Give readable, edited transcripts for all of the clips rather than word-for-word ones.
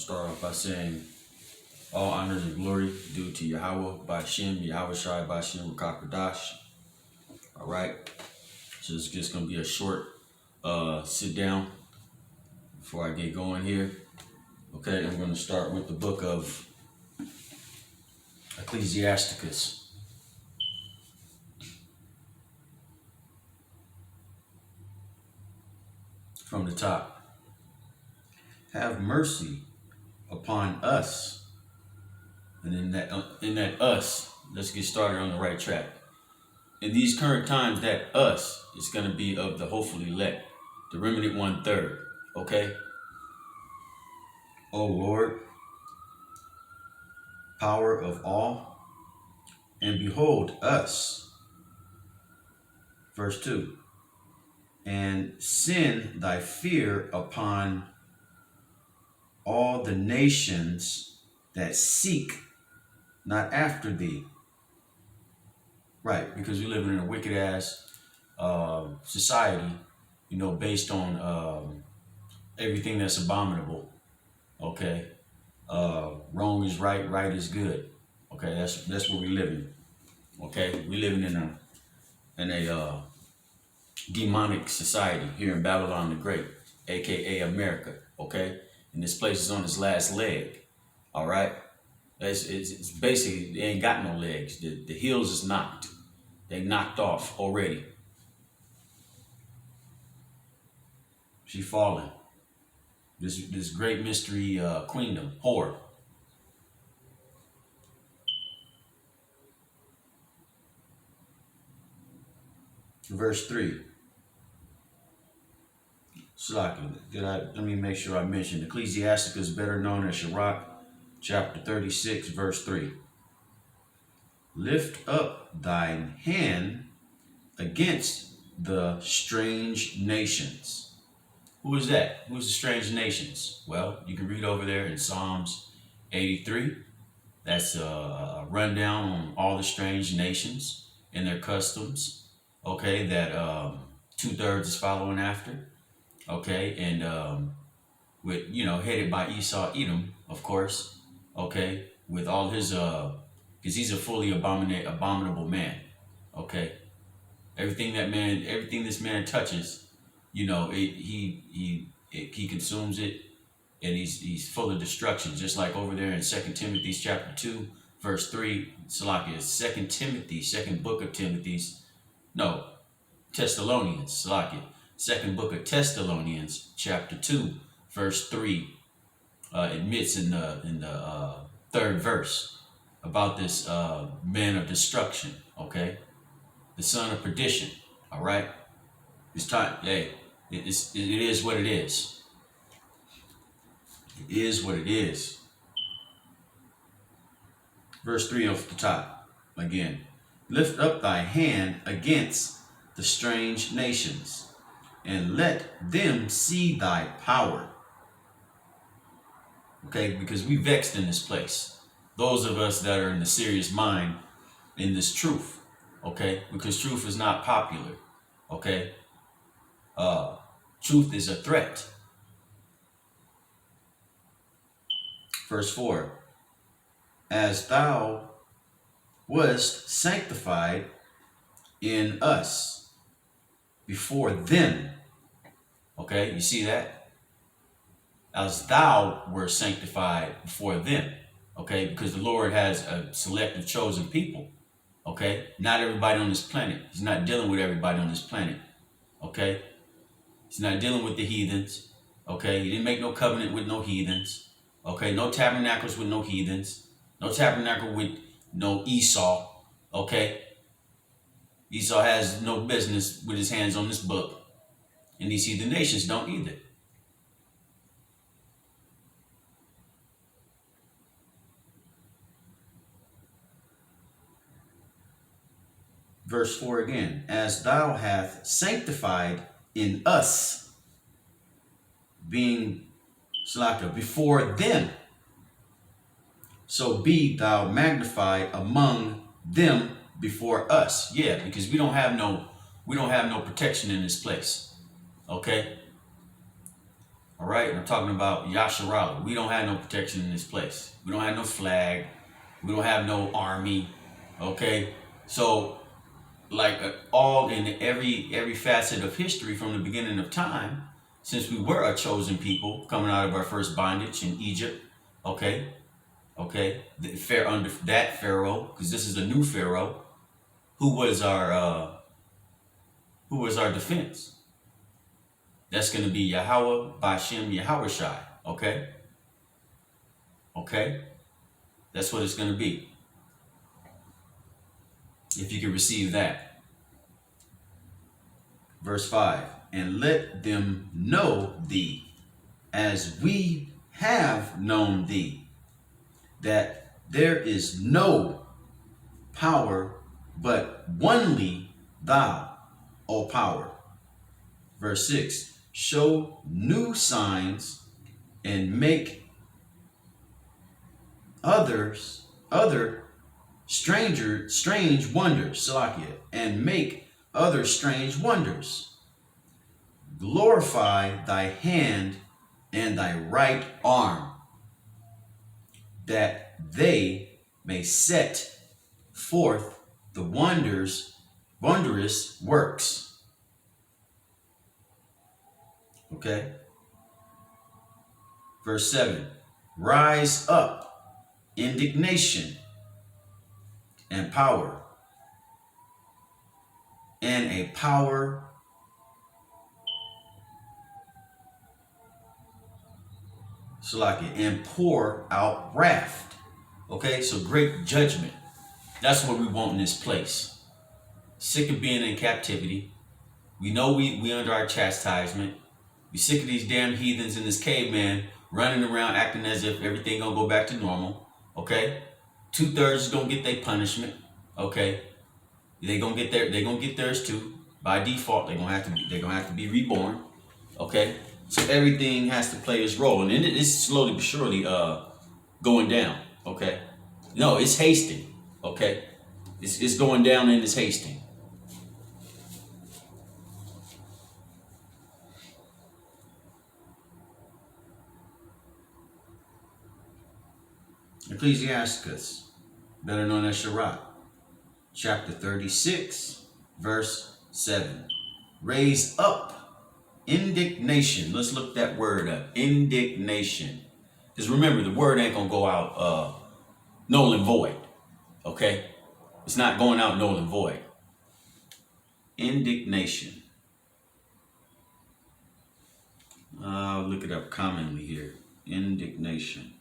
start off by saying all honors and glory due to Yahweh, Bashem, Yahweh Shai, Bashem, Rakakwadash. All right. So it's just going to be a short sit down before I get going here. Okay, I'm going to start with the book of Ecclesiasticus. From the top. Have mercy upon us. And in that us, let's get started on the right track. In these current times, that us is going to be of the hopeful elect, the remnant 1/3. Okay? O Lord, power of all, and behold us. Verse 2. And send thy fear upon all the nations that seek not after thee. Right, because we live in a wicked ass society, based on everything that's abominable. Okay, wrong is right, right is good. Okay, that's what we live in. Okay, we living in a demonic society here in Babylon the Great, aka America. Okay, and this place is on its last leg. All right, it's basically, they ain't got no legs. The heels is knocked. They knocked off already. She fallen. This great mystery queendom, whore. Verse 3. Let me make sure I mentioned Ecclesiasticus, better known as Sirach, chapter 36, verse 3. Lift up thine hand against the strange nations. Who is that? Who's the strange nations? Well, you can read over there in Psalms 83. That's a rundown on all the strange nations and their customs. Okay, that 2/3 is following after. Okay, and with headed by Esau Edom, of course. Okay, with all his because he's a fully abominable man. Okay, everything this man touches, he consumes it, and he's full of destruction. Just like over there in 2 Timothy chapter 2, verse 3, Salakia, 2 Timothy, second book of Timothy's, no, Thessalonians, Salakia, second book of Thessalonians, chapter 2, verse 3, admits in the third verse about this man of destruction, okay? The son of perdition, all right? It's time, hey, it is what it is. It is what it is. Verse 3 off the top, again. Lift up thy hand against the strange nations, and let them see thy power. Okay, because we vexed in this place. Those of us that are in the serious mind in this truth, okay, because truth is not popular, okay. Truth is a threat. Verse 4, as thou wast sanctified in us before them. Okay, you see that? As thou were sanctified before them. Okay, because the Lord has a selective chosen people. Okay, not everybody on this planet. He's not dealing with everybody on this planet. Okay, he's not dealing with the heathens. Okay, he didn't make no covenant with no heathens. Okay, no tabernacles with no heathens. No tabernacle with no Esau. Okay, Esau has no business with his hands on this book. And these heathen nations don't either. Verse 4 again. As thou hast sanctified in us, being Slaka, before them, so be thou magnified among them before us. Yeah, because we don't have no protection in this place. Okay? All right, and I'm talking about Yasharala. We don't have no protection in this place. We don't have no flag. We don't have no army. Okay, so like all in every facet of history from the beginning of time, since we were a chosen people coming out of our first bondage in Egypt. Okay, under that Pharaoh, because this is a new Pharaoh, who was our defense. That's going to be Yahweh Bashem Yahushai. Okay, that's what it's going to be. If you can receive that. Verse 5, and let them know thee as we have known thee, that there is no power but only thou, O power. Verse 6, show new signs and make other strange wonders, Salakia, and make other strange wonders. Glorify thy hand and thy right arm, that they may set forth the wondrous works. Okay. Verse 7, rise up indignation and power, and a power and pour out wrath. Okay, so great judgment. That's what we want in this place. Sick of being in captivity. We know we under our chastisement. We sick of these damn heathens in this caveman running around acting as if everything gonna go back to normal. Okay, 2/3 is gonna get their punishment. Okay, they gonna get theirs too. By default, they're gonna have to be reborn. Okay, so everything has to play its role, and it's slowly but surely going down. Okay, no, it's hasting. Okay, it's going down and it's hasting. Ecclesiasticus, better known as Sirach, chapter 36, verse 7. Raise up indignation. Let's look that word up. Indignation. Because remember, the word ain't going to go out null and void. Okay? It's not going out null and void. Indignation. I'll look it up commonly here. Indignation.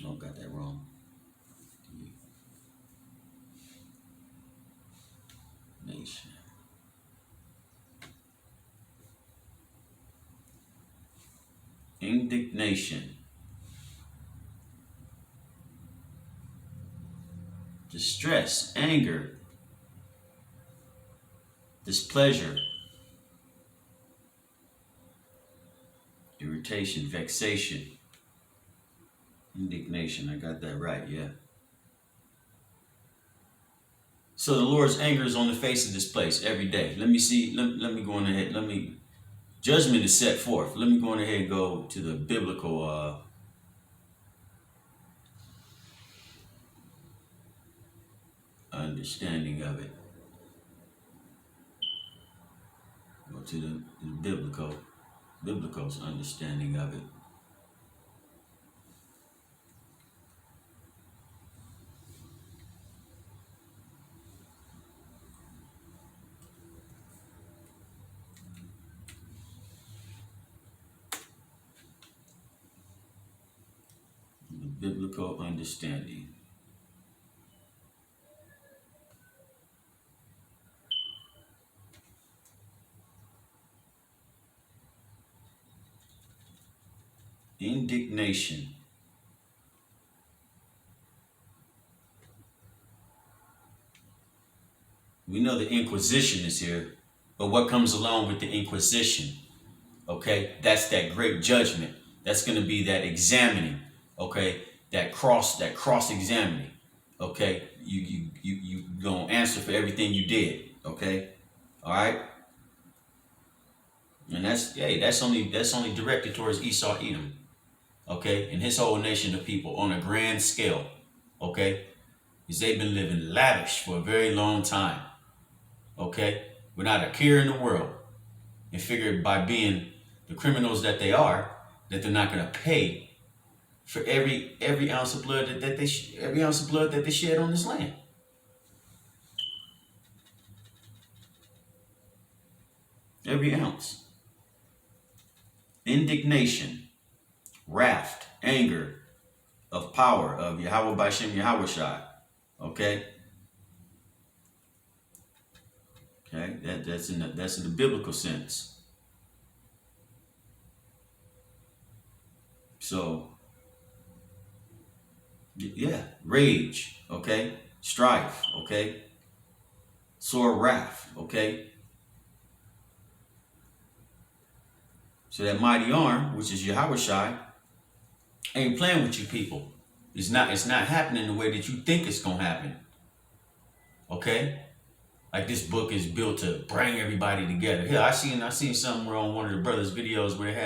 Oh, got that wrong. Nation. Indignation. Distress, anger, displeasure, irritation, vexation. Indignation, I got that right, yeah. So the Lord's anger is on the face of this place every day. Let me see, let me go on ahead, judgment is set forth. Let me go on ahead and go to the biblical understanding of it. Go to the biblical's understanding of it. Biblical understanding. Indignation. We know the Inquisition is here, but what comes along with the Inquisition? Okay, that's that great judgment. That's going to be that examining, okay? That cross examining, okay? You gonna answer for everything you did, okay? All right. And that's only directed towards Esau, Edom, okay, and his whole nation of people on a grand scale, okay? Because they've been living lavish for a very long time, okay, without a care in the world, and figured by being the criminals that they are, that they're not going to pay for every ounce of blood every ounce of blood that they shed on this land. Every ounce. Indignation, wrath, anger of power of Yahweh Bashem Yahweh Shai. Okay? Okay, that's in the biblical sense. So yeah, rage, okay, strife, okay, sore wrath, okay. So that mighty arm, which is Yahweh Shai, ain't playing with you people. It's not happening the way that you think it's gonna happen. Okay? Like this book is built to bring everybody together. Here, I seen somewhere on one of the brothers' videos where they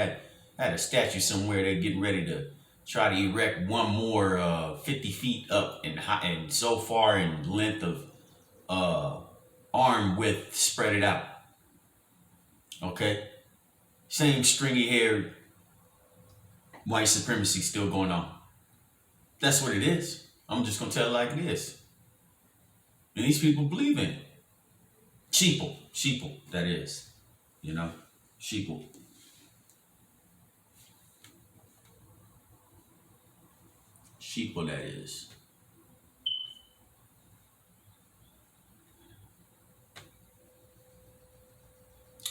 had a statue somewhere. They're getting ready to try to erect one more 50 feet up and so far in length of arm width, spread it out. Okay? Same stringy haired white supremacy still going on. That's what it is. I'm just gonna tell it like it is. And these people believe in it. Sheeple, that is. You know? Sheeple. Sheeple, that is.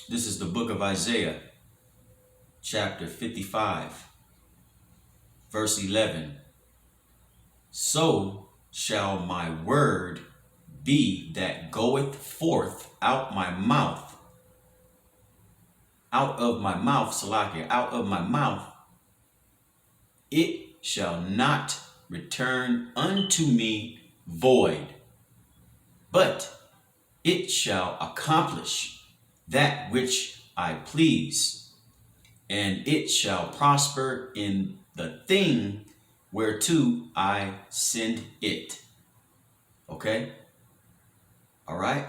This is the book of Isaiah, chapter 55, verse 11. So shall my word be that goeth forth out of my mouth, Salakia, out of my mouth, it shall not return unto me void, but it shall accomplish that which I please, and it shall prosper in the thing whereto I send it. Okay? All right?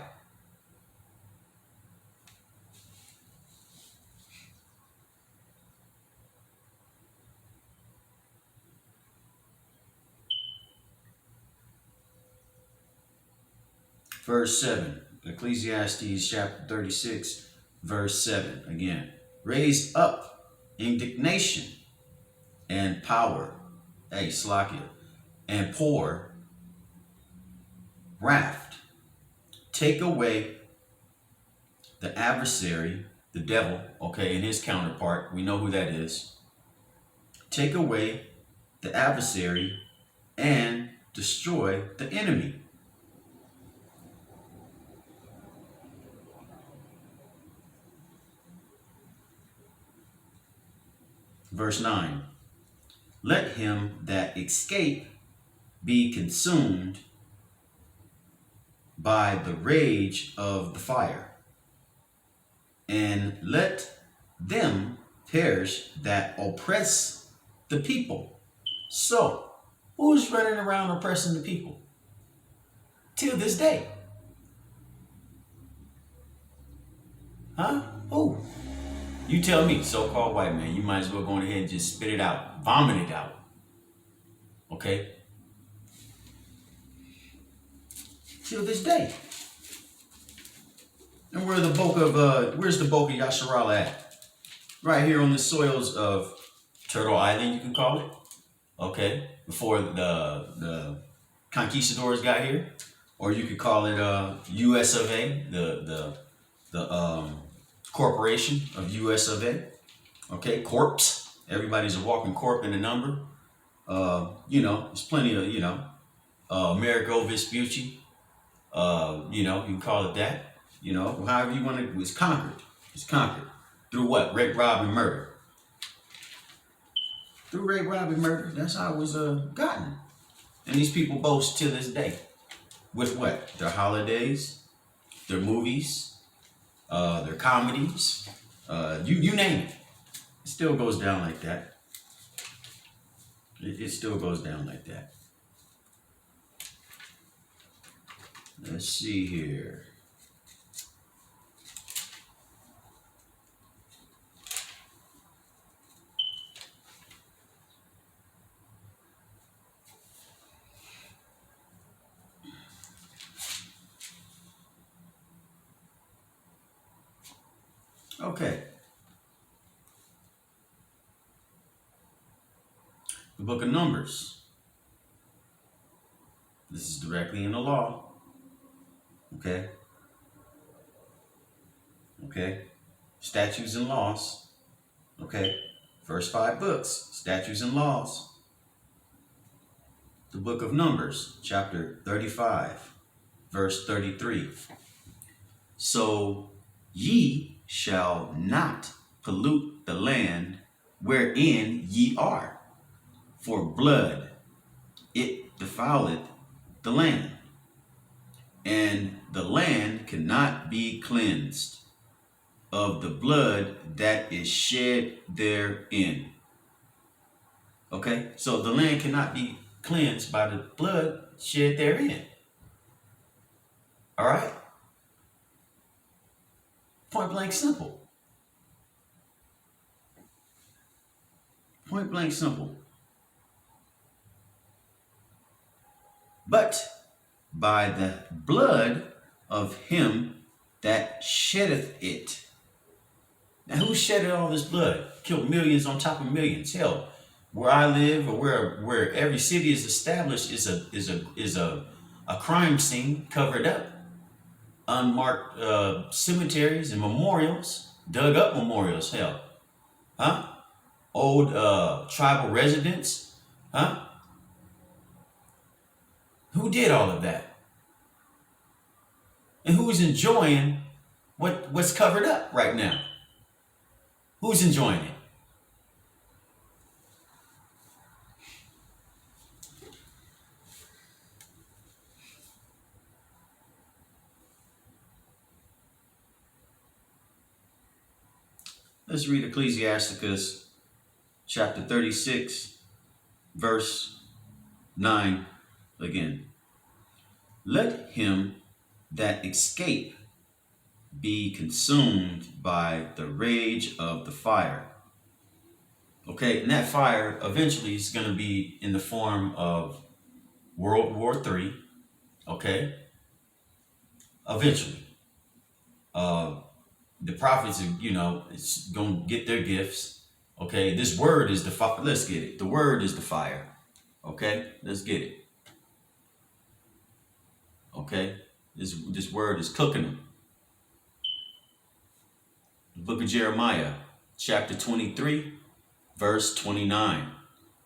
Verse 7, Ecclesiastes chapter 36, verse 7. Again, raise up indignation and power, Slakia, and pour wrath. Take away the adversary, the devil, okay, and his counterpart. We know who that is. Take away the adversary and destroy the enemy. Verse 9, let him that escape be consumed by the rage of the fire, and let them perish that oppress the people. So, who's running around oppressing the people? Till this day. Huh? Who? You tell me, so-called white man. You might as well go ahead and just spit it out. Vomit it out. Okay? Till this day. And where's the Book of Yasharala at? Right here on the soils of Turtle Island, you can call it. Okay? Before the conquistadors got here. Or you could call it US of A, the corporation of US of A. Okay? Corpse. Everybody's a walking corp in the number. There's plenty of, Amerigo Vespucci. You can call it that. However you want to. It's conquered. It's conquered. Through what? Rape, rob, and murder. Through rape, robbery, murder. That's how it was gotten. And these people boast to this day. With what? Their holidays, their movies, their comedies, you name it. It still goes down like that. It still goes down like that. Let's see here. Okay. The book of Numbers. This is directly in the law. Okay. Okay. Statutes and laws. Okay. First 5 books, statutes and laws. The book of Numbers, chapter 35, verse 33. So ye shall not pollute the land wherein ye are, for blood it defileth the land, and the land cannot be cleansed of the blood that is shed therein. Okay, so the land cannot be cleansed by the blood shed therein. All right? Point blank simple. Point blank simple. But by the blood of him that sheddeth it. Now, who shedded all this blood? Killed millions on top of millions. Hell, where I live, or where every city is established, is a crime scene covered up. Unmarked cemeteries and memorials, dug up memorials. Hell, huh? Old tribal residents, huh? Who did all of that? And who's enjoying what's covered up right now? Who's enjoying it? Let's read Ecclesiasticus chapter 36, verse 9 again. Let him that escape be consumed by the rage of the fire. Okay, and that fire eventually is going to be in the form of World War III. Okay, eventually. The prophets are, it's going to get their gifts. Okay, this word is the fire. Let's get it. The word is the fire. Okay, let's get it. Okay, this word is cooking them. The book of Jeremiah, chapter 23, verse 29.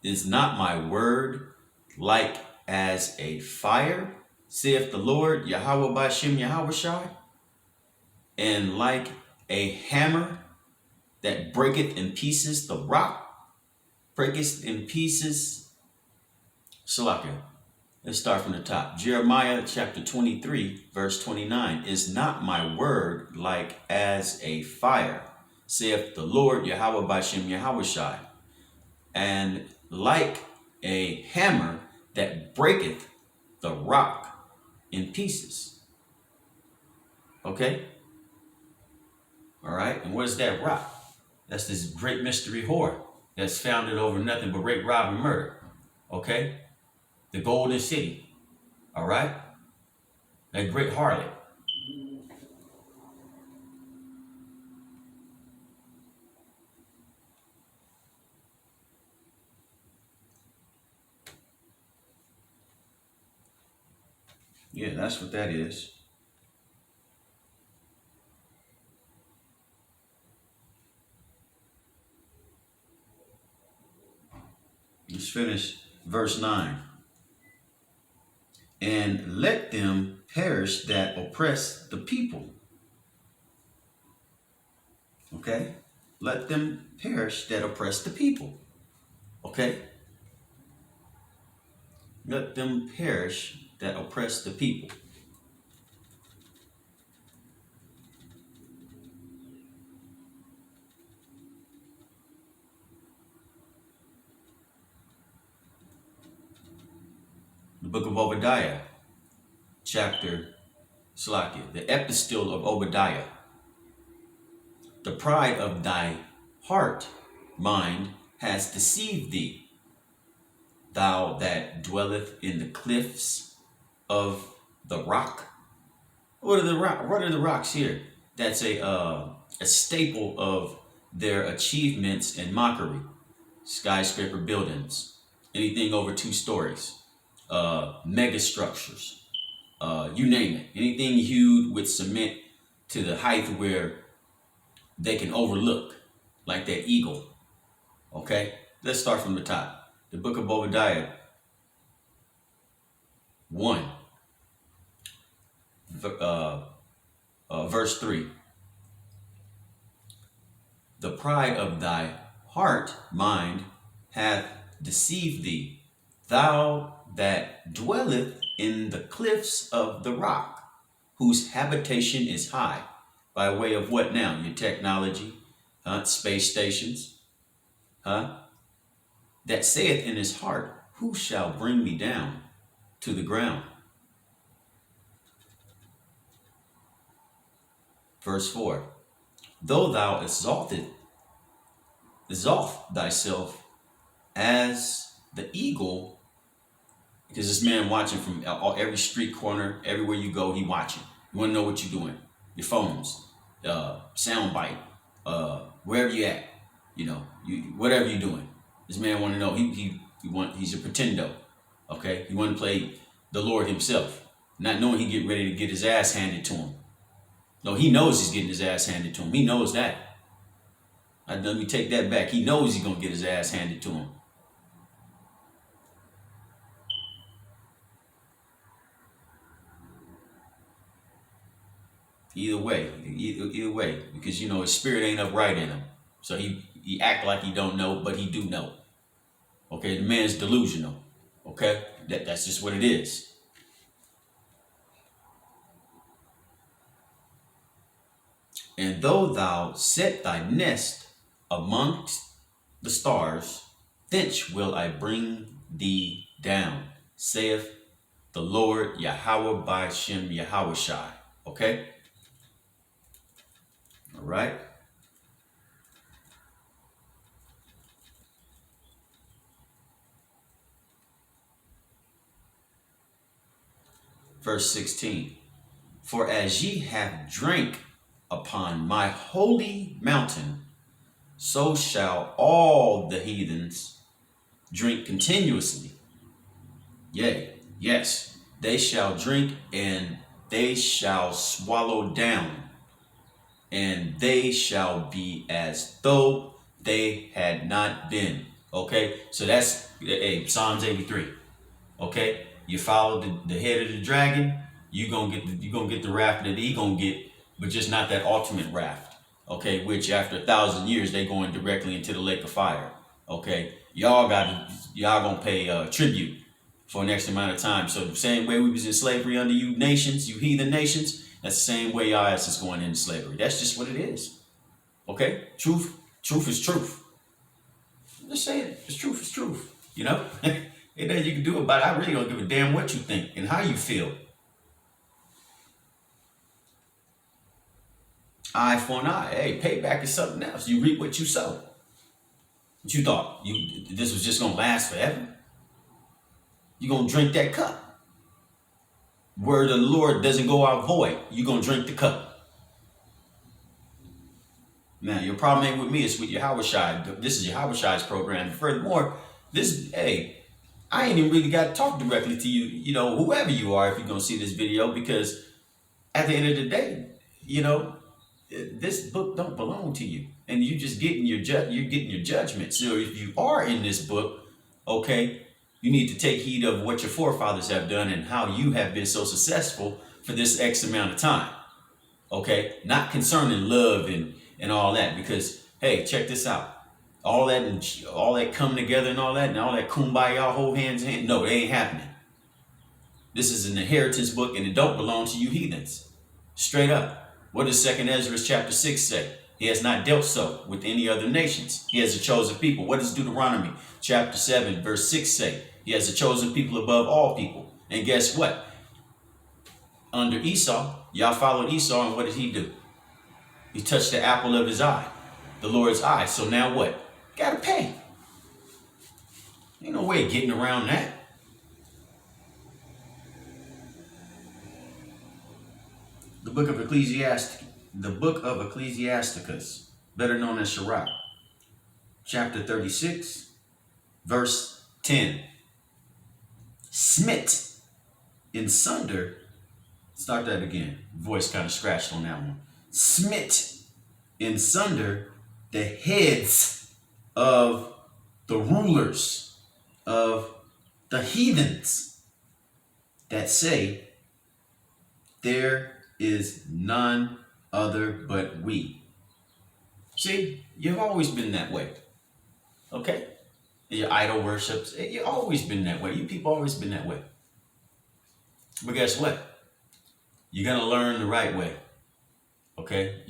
Is not my word like as a fire, saith the Lord, Yahweh Bashem Yahweh Shai, and like a hammer that breaketh in pieces the rock, breaketh in pieces. Salakia. Let's start from the top. Jeremiah chapter 23, verse 29. Is not my word like as a fire, saith the Lord, Yahweh Bashem Yahweh Shai, and like a hammer that breaketh the rock in pieces. Okay? All right, and what is that rock? That's this great mystery whore that's founded over nothing but rape, rob, and murder. Okay? The golden city. All right? That great harlot. Yeah, that's what that is. Let's finish verse 9. And let them perish that oppress the people. Okay? Let them perish that oppress the people. Okay? Let them perish that oppress the people. The book of Obadiah, chapter Slakia, the epistle of Obadiah. The pride of thy heart, mind, has deceived thee, thou that dwelleth in the cliffs of the rock. What are the rocks here? That's a staple of their achievements and mockery. Skyscraper buildings, anything over 2 stories, mega structures, you name it. Anything hewed with cement to the height where they can overlook, like that eagle. Okay, let's start from the top. The book of Obadiah 1, verse 3. The pride of thy heart, mind, hath deceived thee, thou that dwelleth in the cliffs of the rock, whose habitation is high. By way of what now? Your technology, space stations, that saith in his heart, who shall bring me down to the ground? Verse 4. Though thou exalt thyself as the eagle, because this man watching from every street corner, everywhere you go, he watching. You want to know what you're doing. Your phones, sound bite, wherever you at, whatever you're doing. This man want to know. He's a pretendo. Okay, he want to play the Lord himself, not knowing he get ready to get his ass handed to him. No, he knows he's getting his ass handed to him. He knows that. Let me take that back. He knows he's gonna get his ass handed to him. Either way, because his spirit ain't upright in him. So he act like he don't know, but he do know. Okay, the man's delusional. Okay, that's just what it is. And though thou set thy nest amongst the stars, thence will I bring thee down, saith the Lord Yahweh by Shem Yahushai. Okay? All right? Verse 16. For as ye have drank upon my holy mountain, so shall all the heathens drink continuously. Yea, yes, they shall drink, and they shall swallow down, and they shall be as though they had not been. Okay, so that's Psalms 83. Okay, you follow the head of the dragon, you're gonna get the wrath that he gonna get, but just not that ultimate wrath. Okay, which after 1,000 years they going directly into the lake of fire. Okay, y'all gonna pay tribute for an extra amount of time. So the same way we was in slavery under you nations, you heathen nations, that's the same way y'all is going into slavery. That's just what it is. Okay, truth is truth. I'm just saying, it's truth is truth. Ain't nothing you can do about it. I really don't give a damn what you think and how you feel. Eye for an eye. Hey, payback is something else. You reap what you sow. What you thought? This was just gonna last forever? You gonna drink that cup. Word of the Lord doesn't go out void. You gonna drink the cup. Now, your problem ain't with me, it's with Yahushai. This is Yahushai's program. And furthermore, I ain't even really got to talk directly to you, whoever you are, if you're gonna see this video, because at the end of the day, this book don't belong to you, and you just getting your judgment. So if you are in this book, okay, you need to take heed of what your forefathers have done and how you have been so successful for this X amount of time. Okay, not concerning love and all that, because hey, check this out. All that coming together and all that kumbaya, hold hands in hand. No, it ain't happening. This is an inheritance book and it don't belong to you heathens. Straight up. What does 2nd Ezra chapter 6 say? He has not dealt so with any other nations. He has a chosen people. What does Deuteronomy chapter 7 verse 6 say? He has a chosen people above all people. And guess what? Under Esau, y'all followed Esau, and what did he do? He touched the apple of his eye, the Lord's eye. So now what? Gotta pay. Ain't no way of getting around that. The book of Ecclesiasticus, better known as Sirach, chapter 36, verse 10. Smit in sunder. Start that again. Voice kind of scratched on that one. Smit in sunder the heads of the rulers of the heathens that say, there is none other but we. See, you've always been that way. Okay? Your idol worships, you've always been that way. You people always been that way. But guess what? You're gonna learn the right way. Okay?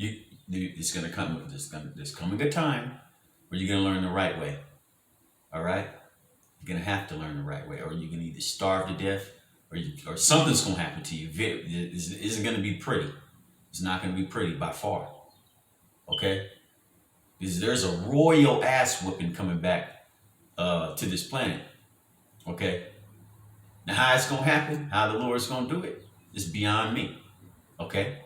It's gonna come. There's coming a time where you're gonna learn the right way. All right? You're gonna have to learn the right way, or you can either starve to death, or something's gonna happen to you. It isn't gonna be pretty. It's not gonna be pretty by far. Okay? Because there's a royal ass whooping coming back to this planet. Okay? Now how it's gonna happen, how the Lord's gonna do it, is beyond me. Okay?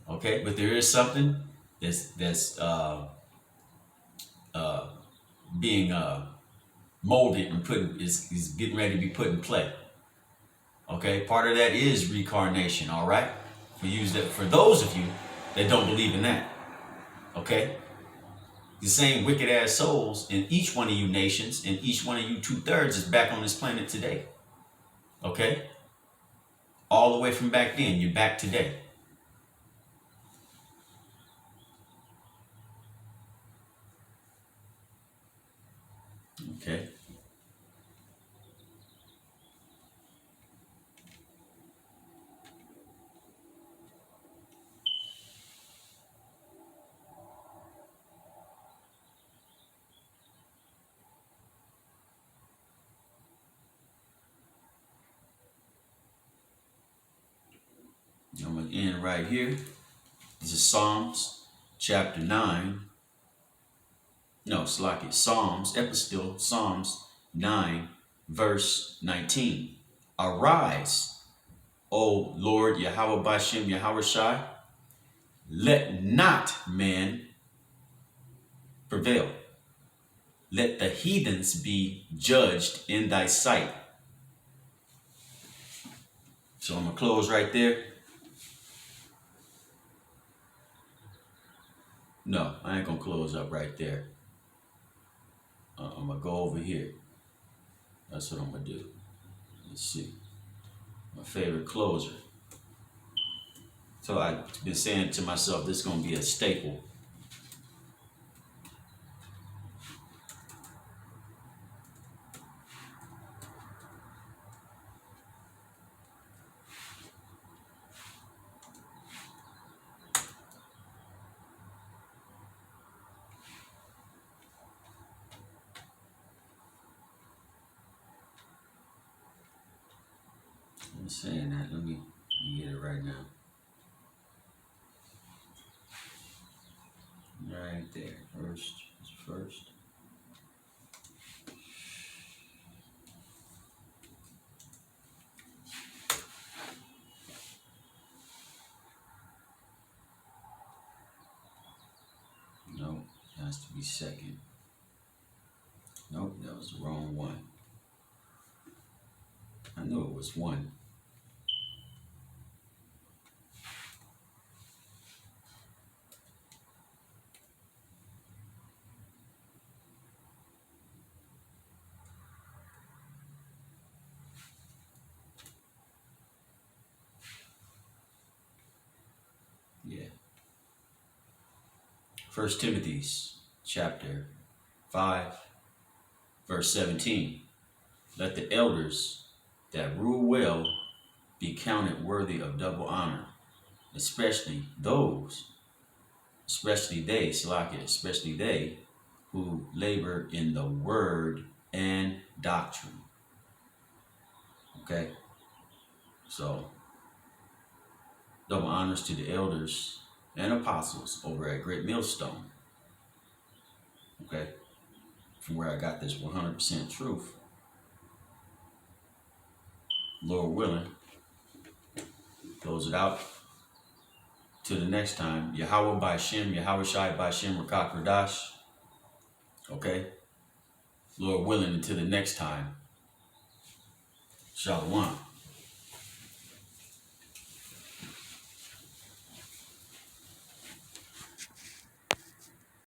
Okay, but there is something that's being molded and is getting ready to be put in play. Okay, part of that is reincarnation. All right, for those of you that don't believe in that. Okay, the same wicked ass souls in each one of you nations and each one of you 2/3 is back on this planet today. Okay, all the way from back then, you're back today. Okay. I'm going to end right here. This is Psalms chapter 9. No, it's like it. Psalms 9, verse 19. Arise, O Lord Yahweh Bashem Yahweh Shai. Let not man prevail. Let the heathens be judged in thy sight. So I'm going to close right there. No, I ain't going to close up right there. I'm going to go over here. That's what I'm going to do. Let's see. My favorite closer. So I've been saying to myself, this is going to be a staple. I'm saying that. Let me get it right now. Right there. First. Nope, it has to be second. Nope, that was the wrong one. I knew it was one. Yeah. 1 Timothy chapter 5, verse 17. Let the elders that rule well be counted worthy of double honor, especially they who labor in the word and doctrine. Okay? So, double honors to the elders and apostles over at Great Millstone. Okay? From where I got this 100% truth. Lord willing, close it out. Till the next time, Yahweh by Shem, Yahweh Shai by Shem Rakak Radash. Okay? Lord willing, until the next time. Shalom.